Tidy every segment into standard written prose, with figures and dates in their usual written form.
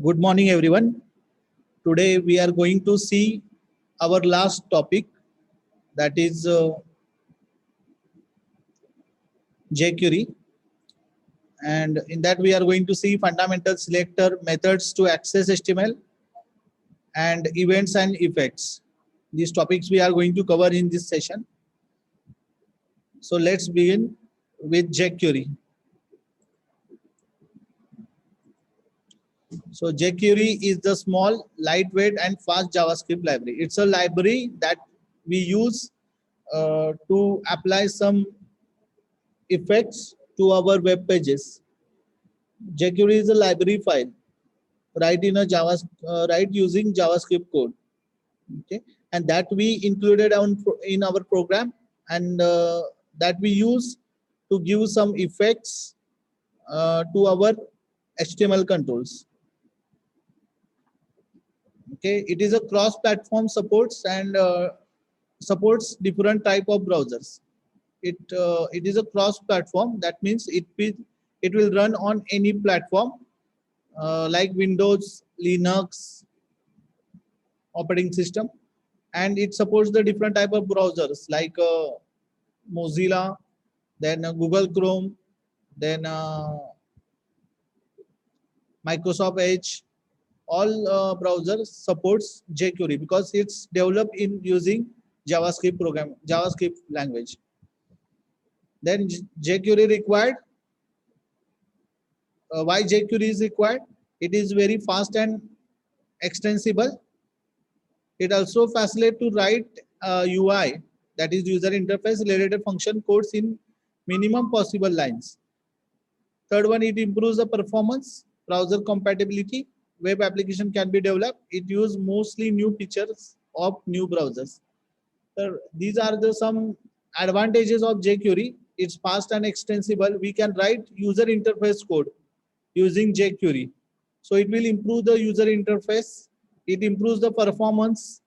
Good morning, everyone. Today we are going to see our last topic, that is jQuery, and in that we are going to see fundamental selector methods to access HTML and events and effects. These topics we are going to cover in this session. So let's begin with jQuery. So jQuery is the small, lightweight, and fast JavaScript library. It's a library that we use to apply some effects to our web pages. jQuery is a library file, write using JavaScript code. Okay, and that we included in our program, and that we use to give some effects to our HTML controls. Okay, it is a cross-platform supports and supports different type of browsers. It is a cross-platform. That means it will run on any platform like Windows, Linux, operating system, and it supports the different type of browsers like Mozilla, then Google Chrome, then Microsoft Edge. All browsers supports jQuery because it's developed in using JavaScript language. Then jQuery required. Why jQuery is required? It is very fast and extensible. It also facilitates to write UI, that is user interface related function codes in minimum possible lines. Third one, it improves the performance, browser compatibility, web application can be developed. It uses mostly new features of new browsers. So these are the some advantages of jQuery. It's fast and extensible. We can write user interface code using jQuery. So it will improve the user interface. It improves the performance.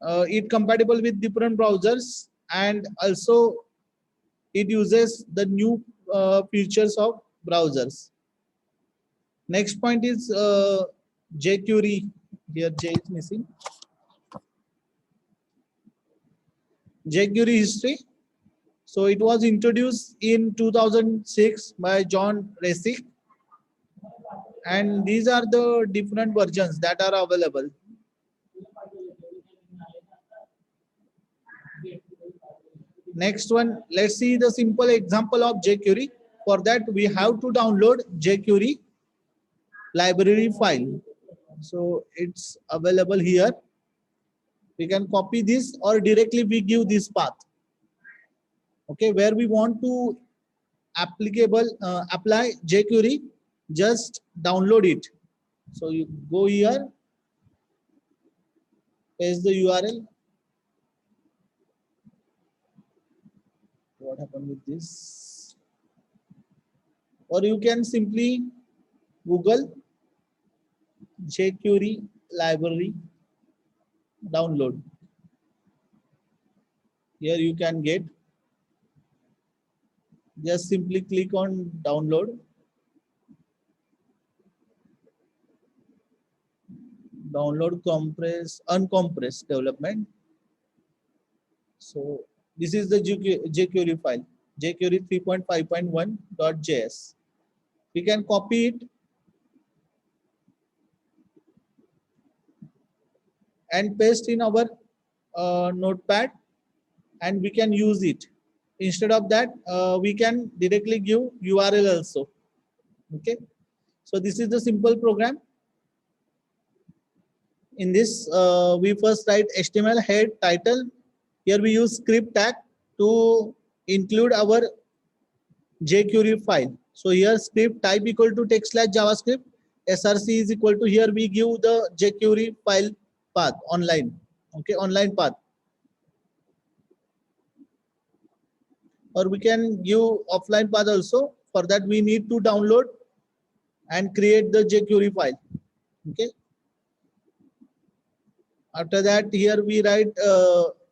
It compatible with different browsers, and also it uses the new features of browsers. Next point is jQuery. Here J is missing. jQuery history. So it was introduced in 2006 by John Resick, and these are the different versions that are available. Next one, let's see the simple example of jQuery. For that, we have to download jQuery library file. So it's available here. We can copy this or directly we give this path. Okay, where we want to apply jQuery, just download it. So you go here, paste the URL. What happened with this? Or you can simply Google jQuery library download. Here you can get. Just simply click on download. Download uncompressed development. So this is the jQuery file, jQuery 3.5.1.js. We can copy it and paste in our notepad, and we can use it. Instead of that, we can directly give URL also. Okay, so this is the simple program. In this, we first write HTML head title. Here we use script tag to include our jQuery file. So here script type equal to text/JavaScript. src is equal to, here we give the jQuery file path online. Okay, online path. Or we can give offline path also. For that we need to download and create the jQuery file. Okay. After that, here we write.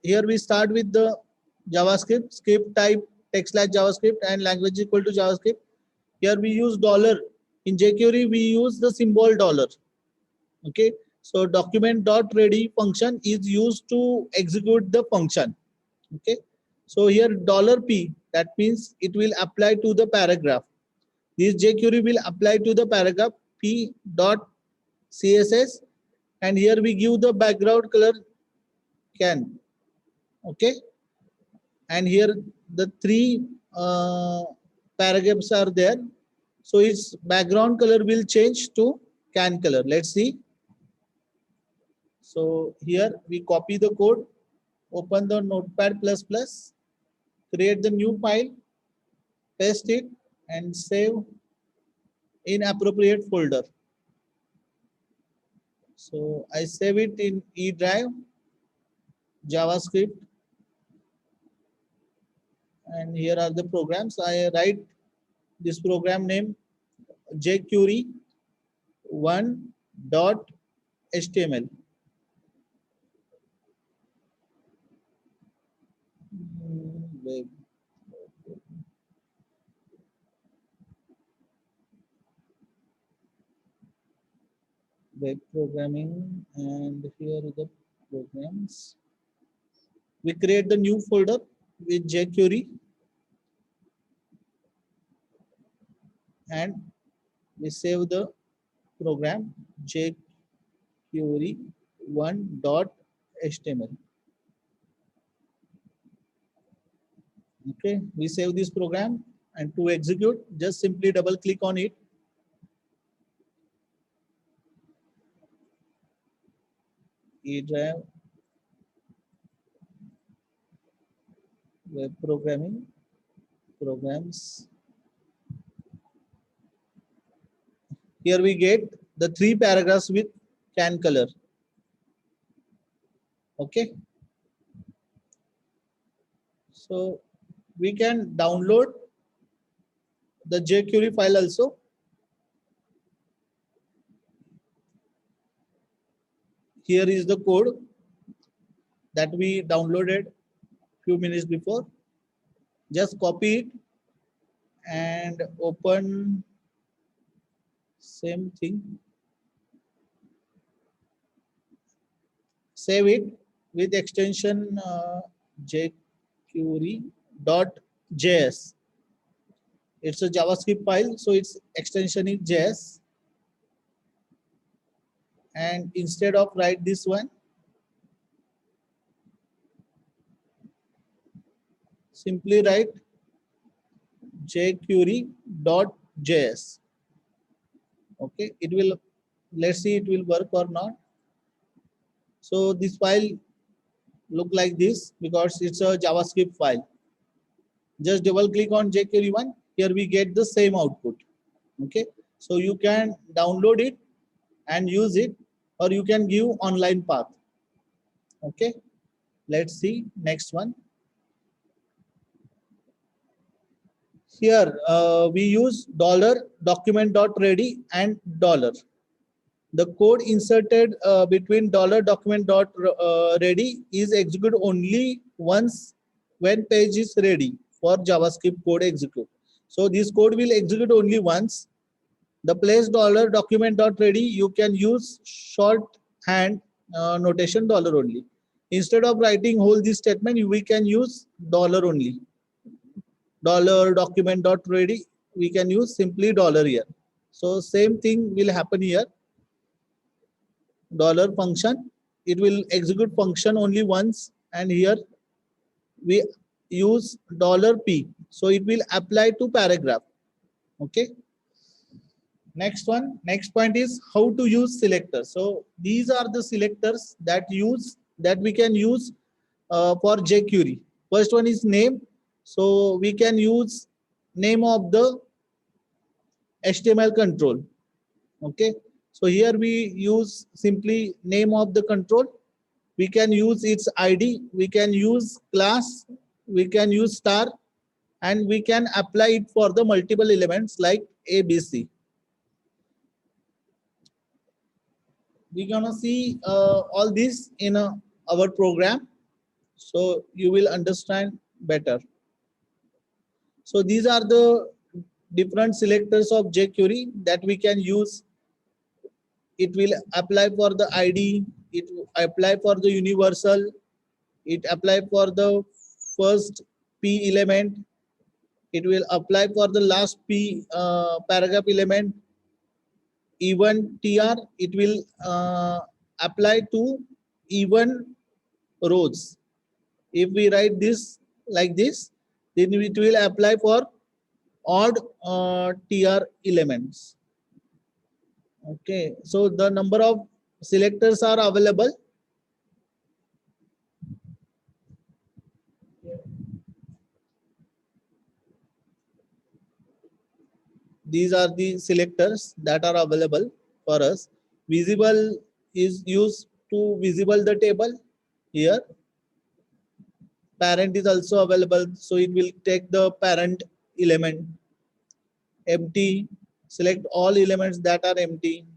Here we start with the JavaScript, script type text/JavaScript and language equal to JavaScript. Here we use dollar. In jQuery we use the symbol dollar. Okay, so document dot ready function is used to execute the function. Okay, so here $p, that means it will apply to the paragraph. This jQuery will apply to the paragraph p dot css, and here we give the background color can. Okay, and here the three paragraphs are there, so its background color will change to can color. Let's see. So here we copy the code, open the notepad plus plus, create the new file, paste it, and save in appropriate folder. So I save it in E drive, JavaScript, and here are the programs. I write this program name jQuery1.html. Web, web programming, and here are the programs. We create the new folder with jQuery, and we save the program jQuery1.html. Okay, we save this program, and to execute, just simply double click on it. E drive, web programming, programs. Here we get the three paragraphs with can color. Okay, so we can download the jQuery file also. Here is the code that we downloaded few minutes before. Just copy it and open same thing. Save it with extension jQuery.js. It's a JavaScript file, so its extension is JS. And instead of write this one, simply write jQuery.js. Okay, it will, let's see it will work or not. So this file look like this because it's a JavaScript file. Just double click on jQuery1. Here we get the same output. Okay, so you can download it and use it, or you can give online path. Okay, let's see next one. Here we use $document.ready and $. The code inserted between $document.ready is executed only once when page is ready for JavaScript code execute. So this code will execute only once. The place $document.ready, you can use shorthand notation dollar only. Instead of writing whole this statement, we can use dollar only. $document.ready, we can use simply dollar here. So same thing will happen here. Dollar function, it will execute function only once, and here we use $p, so it will apply to paragraph. Okay, next one, next point is how to use selectors. So these are the selectors that we can use for jQuery. First one is name, so we can use name of the HTML control. Okay, so here we use simply name of the control. We can use its ID, we can use class, we can use star, and we can apply it for the multiple elements like A, B, C. We're gonna see all this in our program, so you will understand better. So these are the different selectors of jQuery that we can use it will apply for the ID, it will apply for the universal, it apply for the first P element, it will apply for the last P paragraph element. Even TR, it will apply to even rows. If we write this like this, then it will apply for odd TR elements. Okay, so the number of selectors are available. These are the selectors that are available for us. Visible is used to visible the table. Here parent is also available, so it will take the parent element. Empty, select all elements that are empty.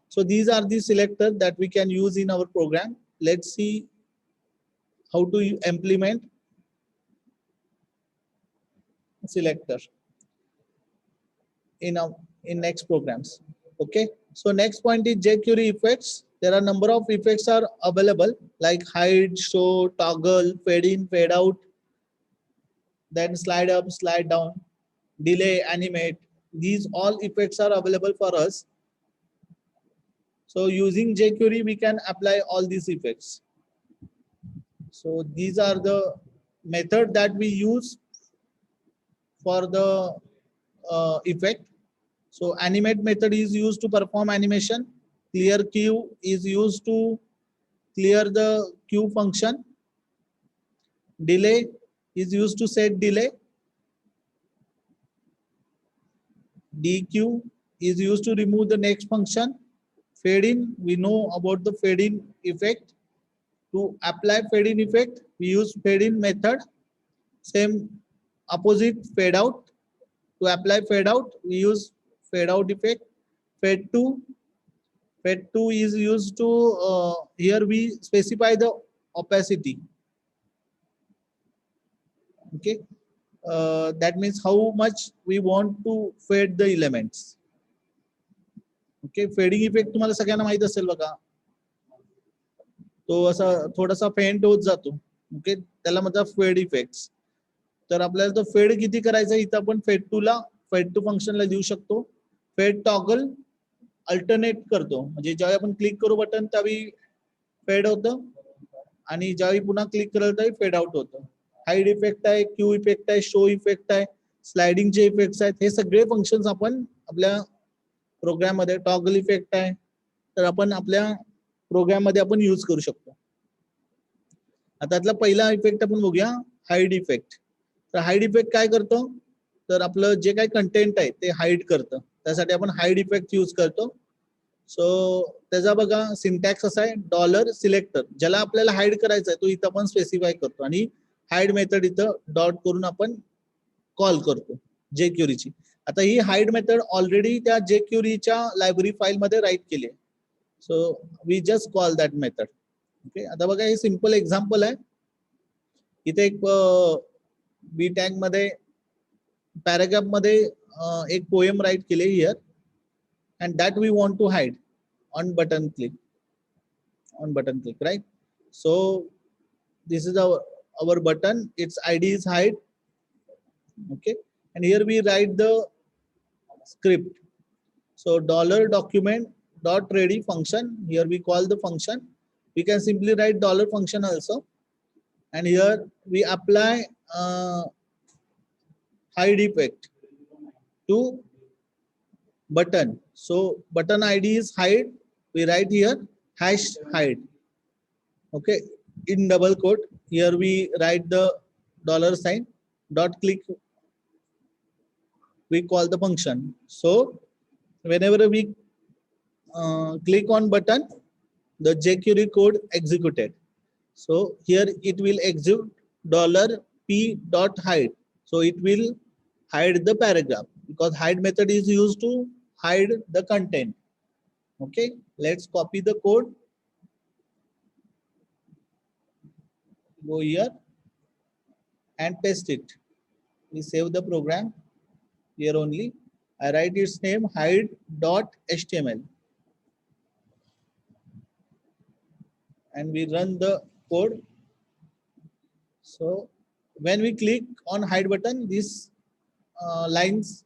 So these are the selectors that we can use in our program. Let's see how to implement selector in our in next programs. Okay, so next point is jQuery effects. There are number of effects are available like hide, show, toggle, fade in, fade out, then slide up, slide down, delay, animate. These all effects are available for us. So using jQuery, we can apply all these effects. So these are the method that we use for the effect. So animate method is used to perform animation. Clear queue is used to clear the queue function. Delay is used to set delay. DQ is used to remove the next function. Fade in, we know about the fade in effect. To apply fade in effect, we use fade in method. Same opposite fade out. To apply fade out, we use fade out effect. Fade to, fade to is used to here we specify the opacity. Okay, that means how much we want to fade the elements. Okay, fading effect तुम्हाला सगळ्यांना माहित असेल बघा. तो असा थोडासा फेंट होत जातो. ओके, त्याला म्हणतात फेड इफेक्ट्स. तर आपल्याला तो फेड किती करायचा इथं आपण फेड टू ला फेड टू फंक्शनला देऊ शकतो. फेड टॉगल अल्टरनेट करतो, म्हणजे ज्यावेळी आपण क्लिक करू बटन त्यावेळी फेड होतं आणि ज्यावेळी पुन्हा क्लिक केलं त्यावेळी फेड आउट होतं. हाईड इफेक्ट आहे, क्यू इफेक्ट आहे, शो इफेक्ट आहे, स्लायडिंगचे इफेक्ट्स आहेत. हे सगळे फंक्शन्स आपण आपल्या प्रोग्राम मध्ये टॉगल इफेक्ट आहे तर आपण आपल्या प्रोग्राम मध्ये आपण यूज करू शकतो. आता त्यातला पहिला इफेक्ट आपण बघूया, हाईड इफेक्ट. तर हाईड इफेक्ट काय करतो, तर आपलं जे काही कंटेंट आहे ते हाईड करतं, त्यासाठी आपण हाईड इफेक्ट यूज करतो. सो त्याचा बघा सिंटॅक्स असा आहे, डॉलर सिलेक्टर. ज्याला आपल्याला हाईड करायचं आहे तो इथं आपण स्पेसिफाय करतो आणि हाईड मेथड इथं डॉट करून आपण कॉल करतो jQueryची. आता ही हाईड मेथड ऑलरेडी त्या jQueryच्या लायब्ररी फाईल मध्ये राईट केली आहे. So we just call that method. Okay, आता बघा हे सिंपल एक्झाम्पल आहे. इथे एक बी टॅग मध्ये पॅराग्राफ मध्ये एक पोएम राईट केले here and that we want to hide on button click. On button click, right? So this is our button, its ID is hide. Okay, and here we write the script. So dollar document dot ready function, here we call the function. We can simply write dollar function also, and here we apply hide effect to button. So button ID is hide, we write here hash hide. Okay, in double quote, here we write the dollar sign dot click, we call the function. So whenever we click on button, the jQuery code executed. So here it will execute dollar p dot hide. So it will hide the paragraph because hide method is used to hide the content. Okay, let's copy the code. Go here and paste it. We save the program. Here only I write its name hide.html. and we run the code. So when we click on hide button, these lines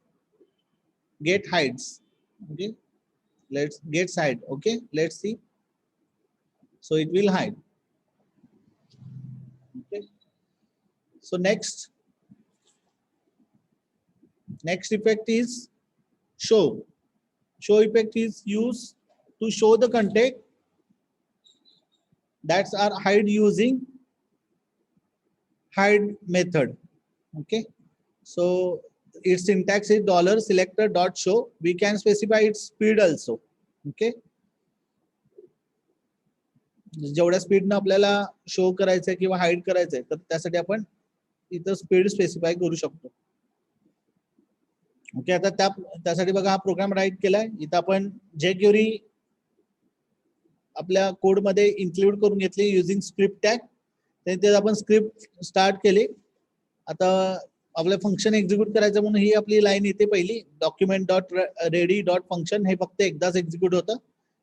get hides. Okay, let's get hide. Okay, let's see. So it will hide. Okay. So next effect is show. Show effect is used to show the content that's are hide using hide method. Okay, so its syntax is $selector dot show. We can specify its speed also. Okay, जेवढ्या स्पीडनं आपल्याला show करायचंय किंवा hide करायचंय तर त्यासाठी आपण इथं speed specify करू शकतो. ओके, आता त्यासाठी बघा हा प्रोग्राम राईट केलाय. इथं आपण जे क्वेरी आपल्या कोड मध्ये इन्क्लूड करून घेतली युजिंग स्क्रिप्ट टॅग, ते आपण स्क्रिप्ट स्टार्ट केली. आता आपलं फंक्शन एक्झिक्यूट करायचं म्हणून ही आपली लाईन येते पहिली, document dot ready dot function. हे फक्त एकदाच एक्झिक्यूट होतं.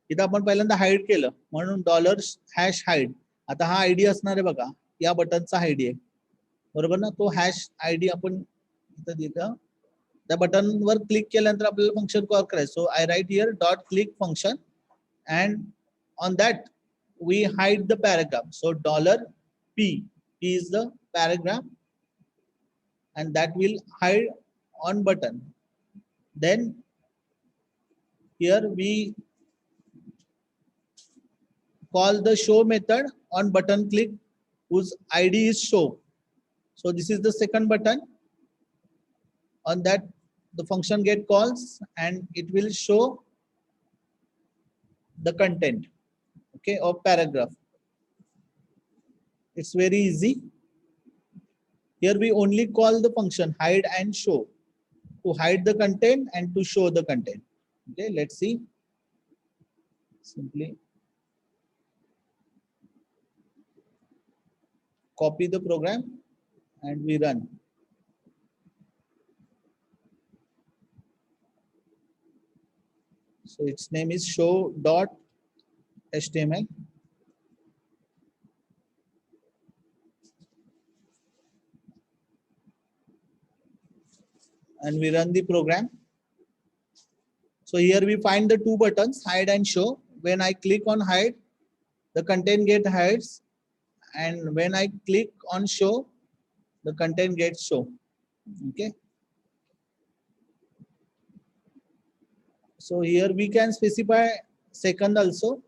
इथं आपण पहिल्यांदा हाईड केलं म्हणून $#hide. आता हा आयडी असणार आहे बघा, या बटनचा आयडी आहे बरोबर ना. तो #id आपण इथं दिलं. त्या बटनवर क्लिक केल्यानंतर आपल्याला फंक्शन कॉल करायचं. So I write here dot click function and on that we hide the paragraph. So $p is the paragraph and that will hide on button. Then here we call the show method on button click whose id is show. So this is the second button. On that the function get calls and it will show the content, okay, of paragraph. It's very easy. Here we only call the function hide and show to hide the content and to show the content. Okay, let's see. Simply copy the program and we run. So its name is show.html. And we run the program. So here we find the two buttons, hide and show. When I click on hide, the content get hides, and when I click on show, the content gets show. Okay. So here we can specify second also.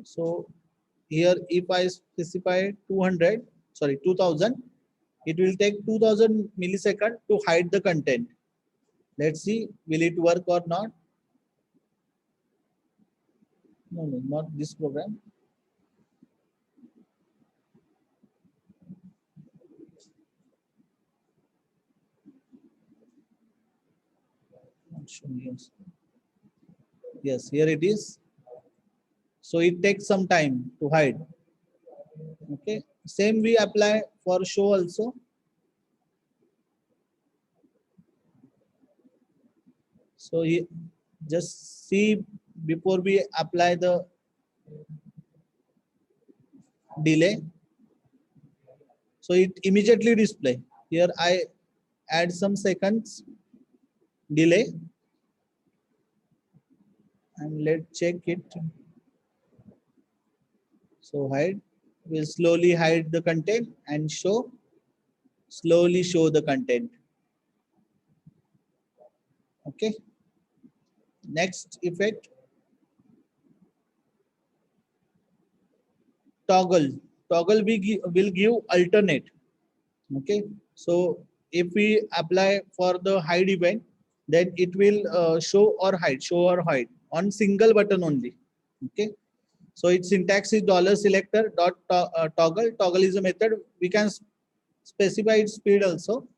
So here if I specify 2000, it will take 2000 milliseconds to hide the content. Let's see, will it work or not? No, not this program. Yes, here it is. So it takes some time to hide. Okay, same we apply for show also. So just see before we apply the delay. So it immediately display. Here I add some seconds delay and let's check it. So hide will slowly hide the content and show, slowly show the content. Okay. Next effect, toggle. Toggle will give alternate. Okay. So if we apply for the hide event, then it will show or hide on single button only. Okay. So its syntax is $selector dot toggle. Toggle is a method. We can specify its speed also.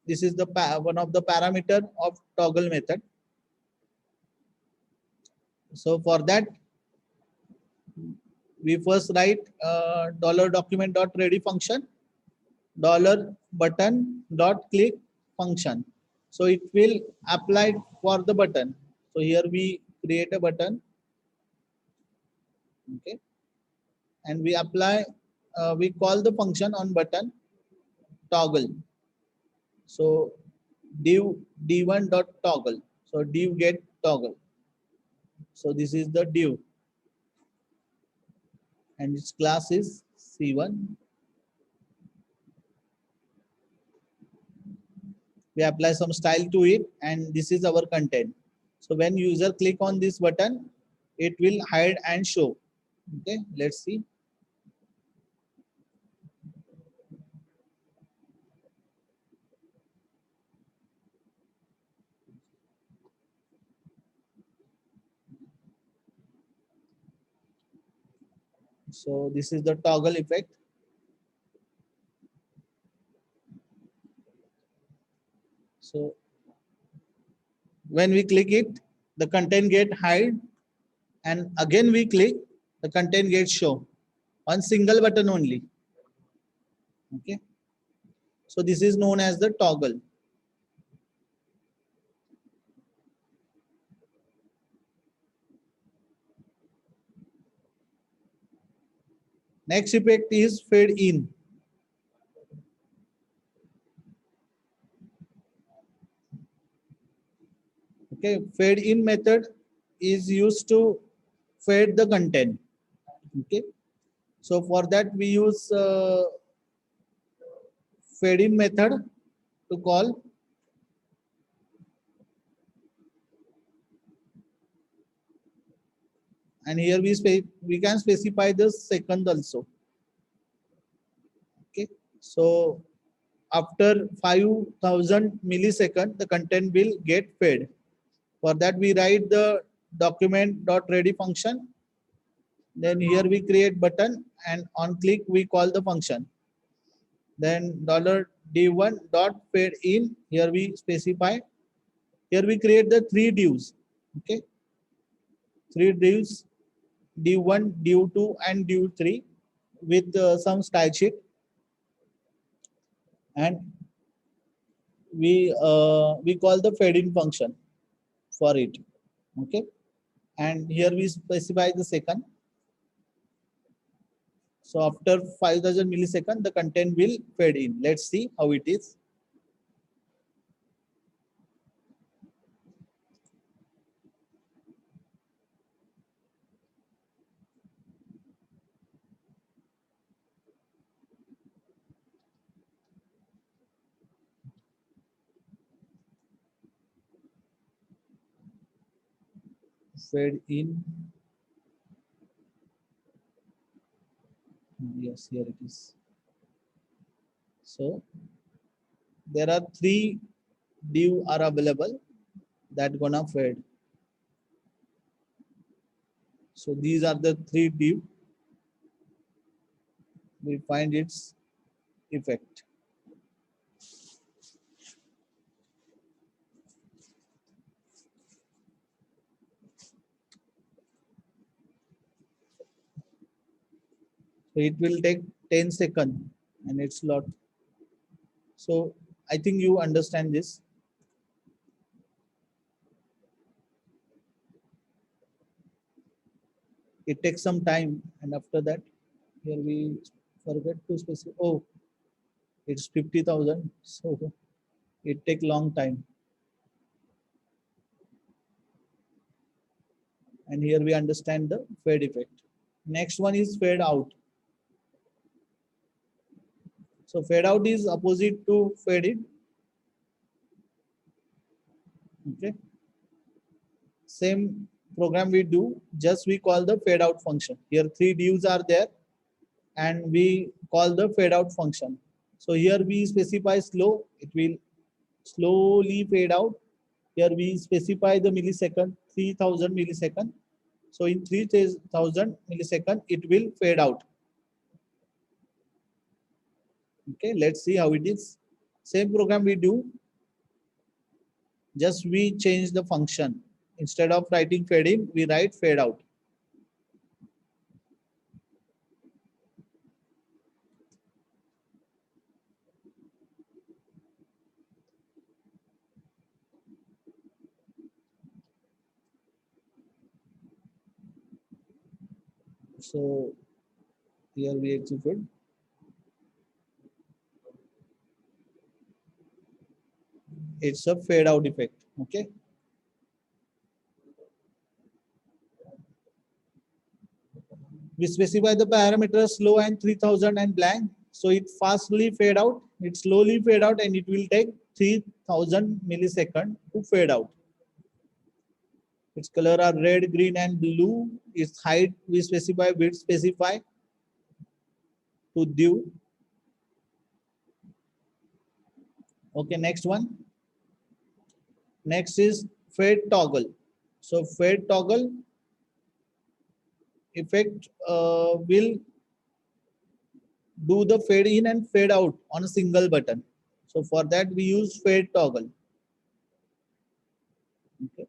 This is the one of the parameter of toggle method. So for that, we first write $document.ready function, $button.click function. So it will apply for the button. So here we create a button. Okay. and we apply, we call the function on button toggle. So div d1 dot toggle. So div get toggle. So this is the div, and its class is C1. We apply some style to it, and this is our content. So when user click on this button, it will hide and show. Okay, let's see. So this is the toggle effect. So when we click it, the content get hide, and again we click, the content gets show. One single button only. Okay. So this is known as the toggle. Next effect is fade in. Okay, fade in method is used to fade the content. Okay, so for that we use fade in method to call, and here we can specify the second also. Okay, so after 5000 millisecond, the content will get fade. For that we write the document dot ready function. Then here we create button, and on click we call the function. Then $d1 dot fade in. Here we specify. Here we create the three divs. Okay, three divs, div1, div2, and div3 with some style sheet, and we call the fade in function for it. Okay, and here we specify the second. So after 5000 millisecond, the content will fade in. Let's see how it is. Fade in. Yes, here it is. So there are three div are available that gonna fade. So these are the three div. We find its effect. So it will take 10 seconds, and it's lot. So I think you understand this. It takes some time, and after that, here we forget to specify. Oh, it's 50,000. So it take long time. And here we understand the fade effect. Next one is fade out. So fade out is opposite to fade in. Okay. Same program we do, just we call the fade out function. Here three divs are there, and we call the fade out function. So here we specify slow, it will slowly fade out. Here we specify the millisecond, 3000 millisecond. So in 3000 millisecond, it will fade out. Okay, let's see how it is. Same program we do, just we change the function. Instead of writing fade in, we write fade out. So Here we execute. It's a fade out effect. Okay. We specify the parameters slow and 3000 and blank. So it fastly fade out, it slowly fade out, and it will take 3000 millisecond to fade out. Its color are red, green, and blue. Its height we specify, width specify to due. Okay, next one. Next is fade toggle. So fade toggle effect will do the fade in and fade out on a single button. So for that we use fade toggle. Okay.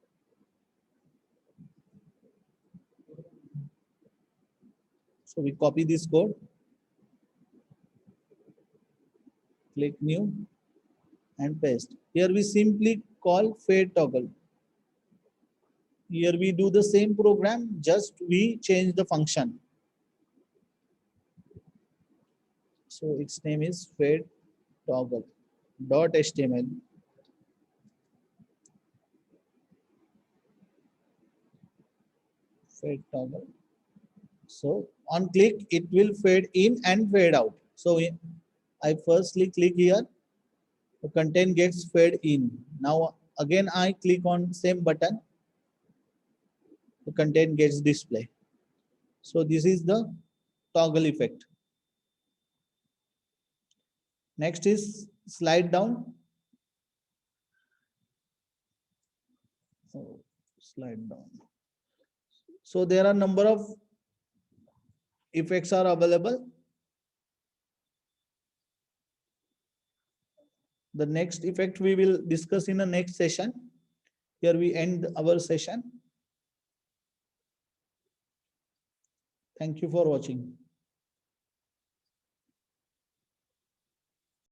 So we copy this code, click new and paste. Here we simply call fade toggle. Here we do the same program, just we change the function. So its name is fade toggle .html. Fade toggle. So on click, it will fade in and fade out. So I firstly click here, the content gets fade in. Now again I click on same button, the content gets display. So this is the toggle effect. Next is slide down. Oh, slide down. So there are number of effects are available. The next effect we will discuss in the next session. Here we end our session. Thank you for watching.